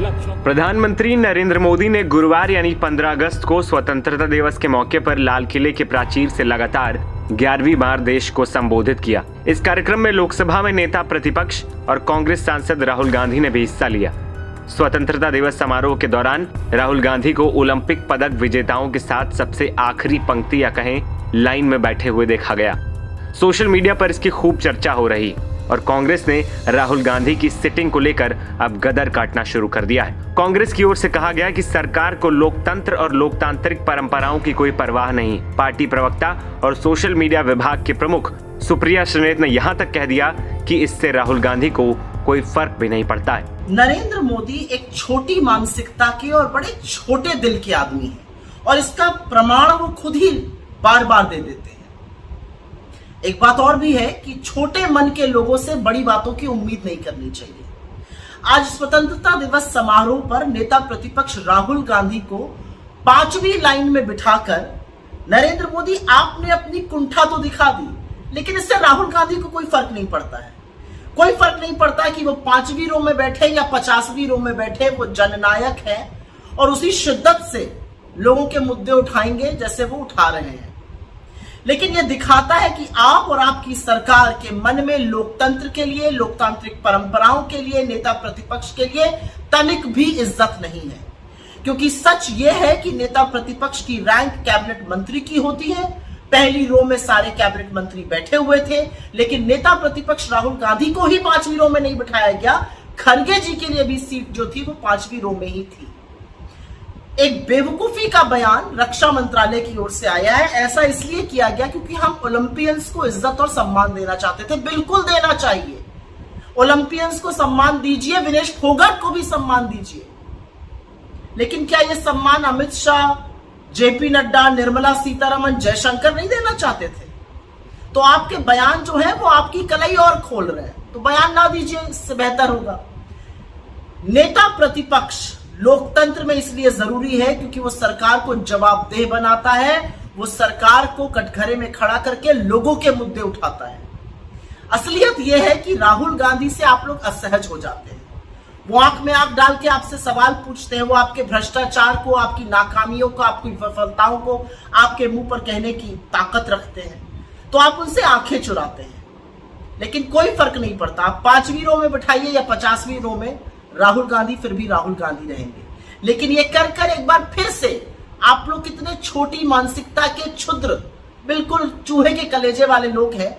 लक्ष्यों। प्रधानमंत्री नरेंद्र मोदी ने गुरुवार यानी 15 अगस्त को स्वतंत्रता दिवस के मौके पर लाल किले के प्राचीर से लगातार 11वीं बार देश को संबोधित किया। इस कार्यक्रम में लोकसभा में नेता प्रतिपक्ष और कांग्रेस सांसद राहुल गांधी ने भी हिस्सा लिया। स्वतंत्रता दिवस समारोह के दौरान राहुल गांधी को ओलंपिक पदक विजेताओं के साथ सबसे आखिरी पंक्ति या कहें लाइन में बैठे हुए देखा गया। सोशल मीडिया पर इसकी खूब चर्चा हो रही और कांग्रेस ने राहुल गांधी की सिटिंग को लेकर अब गदर काटना शुरू कर दिया है। कांग्रेस की ओर से कहा गया कि सरकार को लोकतंत्र और लोकतांत्रिक परंपराओं की कोई परवाह नहीं। पार्टी प्रवक्ता और सोशल मीडिया विभाग के प्रमुख सुप्रिया श्रीनेत ने यहां तक कह दिया कि इससे राहुल गांधी को कोई फर्क भी नहीं पड़ता है। नरेंद्र मोदी एक छोटी मानसिकता के और बड़े छोटे दिल के आदमी हैं और इसका प्रमाण वो खुद ही बार बार दे देते हैं। एक बात और भी है कि छोटे मन के लोगों से बड़ी बातों की उम्मीद नहीं करनी चाहिए। आज स्वतंत्रता दिवस समारोह पर नेता प्रतिपक्ष राहुल गांधी को 5वीं लाइन में बिठाकर नरेंद्र मोदी आपने अपनी कुंठा तो दिखा दी, लेकिन इससे राहुल गांधी को कोई फर्क नहीं पड़ता है। कोई फर्क नहीं पड़ता कि वो 5वीं रो में बैठे या 50वीं रो में बैठे, वो जननायक है और उसी शिद्दत से लोगों के मुद्दे उठाएंगे जैसे वो उठा रहे हैं। लेकिन यह दिखाता है कि आप और आपकी सरकार के मन में लोकतंत्र के लिए, लोकतांत्रिक परंपराओं के लिए, नेता प्रतिपक्ष के लिए तनिक भी इज्जत नहीं है। क्योंकि सच यह है कि नेता प्रतिपक्ष की रैंक कैबिनेट मंत्री की होती है। पहली रो में सारे कैबिनेट मंत्री बैठे हुए थे, लेकिन नेता प्रतिपक्ष राहुल गांधी को ही 5वीं रो में नहीं बिठाया गया। खड़गे जी के लिए भी सीट जो थी वो 5वीं रो में ही थी। एक बेवकूफी का बयान रक्षा मंत्रालय की ओर से आया है। ऐसा इसलिए किया गया क्योंकि हम ओलंपियंस को इज्जत और सम्मान देना चाहते थे। बिल्कुल देना चाहिए, ओलंपियंस को सम्मान दीजिए, विनेश फोगाट को भी सम्मान दीजिए। लेकिन क्या यह सम्मान अमित शाह, जेपी नड्डा, निर्मला सीतारमण, जयशंकर नहीं देना चाहते थे? तो आपके बयान जो है वो आपकी कलाई और खोल रहे हैं, तो बयान ना दीजिए, इससे बेहतर होगा। नेता प्रतिपक्ष लोकतंत्र में इसलिए जरूरी है क्योंकि वो सरकार को जवाबदेह बनाता है, वो सरकार को कटघरे में खड़ा करके लोगों के मुद्दे उठाता है। असलियत यह है कि राहुल गांधी से आप लोग असहज हो जाते हैं। वो आंख में आंख डाल के आपसे सवाल पूछते हैं, वो आपके भ्रष्टाचार को, आपकी नाकामियों को, आपकी विफलताओं को आपके मुंह पर कहने की ताकत रखते हैं, तो आप उनसे आंखें चुराते हैं। लेकिन कोई फर्क नहीं पड़ता, आप 5वीं रो में बिठाइए या 50वीं रो में, राहुल गांधी फिर भी राहुल गांधी रहेंगे। लेकिन ये कर एक बार फिर से आप लोग कितने छोटी मानसिकता के क्षुद्र, बिल्कुल चूहे के कलेजे वाले लोग हैं,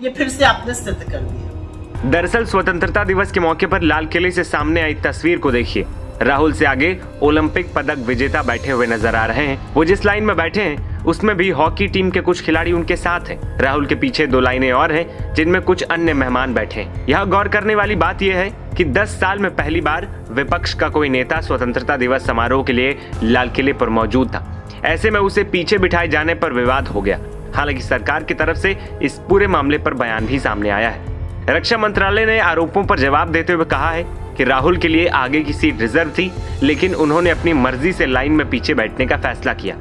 ये फिर से आपने सिद्ध कर दिया। दरअसल स्वतंत्रता दिवस के मौके पर लाल किले से सामने आई तस्वीर को देखिए। राहुल से आगे ओलंपिक पदक विजेता बैठे हुए नजर आ रहे हैं। वो जिस लाइन में बैठे हैं उसमें भी हॉकी टीम के कुछ खिलाड़ी उनके साथ हैं। राहुल के पीछे 2 लाइनें और हैं जिनमें कुछ अन्य मेहमान बैठे हैं। यहाँ गौर करने वाली बात यह है कि 10 साल में पहली बार विपक्ष का कोई नेता स्वतंत्रता दिवस समारोह के लिए लाल किले पर मौजूद था। ऐसे में उसे पीछे बिठाए जाने पर विवाद हो गया। हालांकि सरकार की तरफ से इस पूरे मामले पर बयान भी सामने आया है। रक्षा मंत्रालय ने आरोपों पर जवाब देते हुए कहा है कि राहुल के लिए आगे की सीट रिजर्व थी, लेकिन उन्होंने अपनी मर्जी से लाइन में पीछे बैठने का फैसला किया।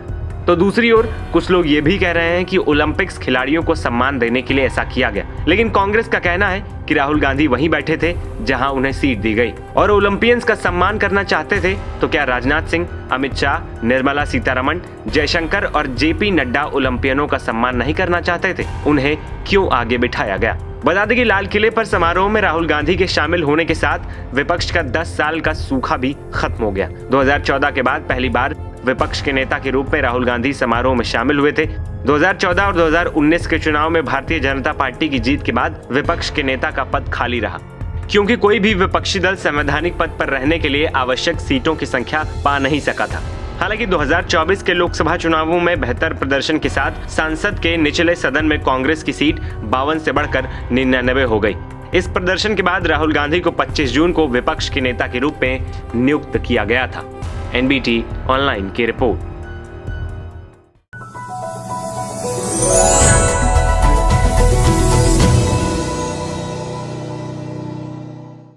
तो दूसरी ओर कुछ लोग ये भी कह रहे हैं कि ओलंपिक्स खिलाड़ियों को सम्मान देने के लिए ऐसा किया गया, लेकिन कांग्रेस का कहना है कि राहुल गांधी वहीं बैठे थे जहां उन्हें सीट दी गई और ओलंपियंस का सम्मान करना चाहते थे। तो क्या राजनाथ सिंह, अमित शाह, निर्मला सीतारमण, जयशंकर और जेपी नड्डा ओलंपियनों का सम्मान नहीं करना चाहते थे? उन्हें क्यों आगे बिठाया गया? बता दें कि लाल किले पर समारोह में राहुल गांधी के शामिल होने के साथ विपक्ष का 10 साल का सूखा भी खत्म हो गया। 2014 के बाद पहली बार विपक्ष के नेता के रूप में राहुल गांधी समारोह में शामिल हुए थे। 2014 और 2019 के चुनाव में भारतीय जनता पार्टी की जीत के बाद विपक्ष के नेता का पद खाली रहा, क्योंकि कोई भी विपक्षी दल संवैधानिक पद पर रहने के लिए आवश्यक सीटों की संख्या पा नहीं सका था। हालांकि 2024 के लोकसभा चुनावों में बेहतर प्रदर्शन के साथ संसद के निचले सदन में कांग्रेस की सीट 52 से बढ़कर 99 हो गई। इस प्रदर्शन के बाद राहुल गांधी को 25 जून को विपक्ष के नेता के रूप में नियुक्त किया गया था। NBT ऑनलाइन की रिपोर्ट।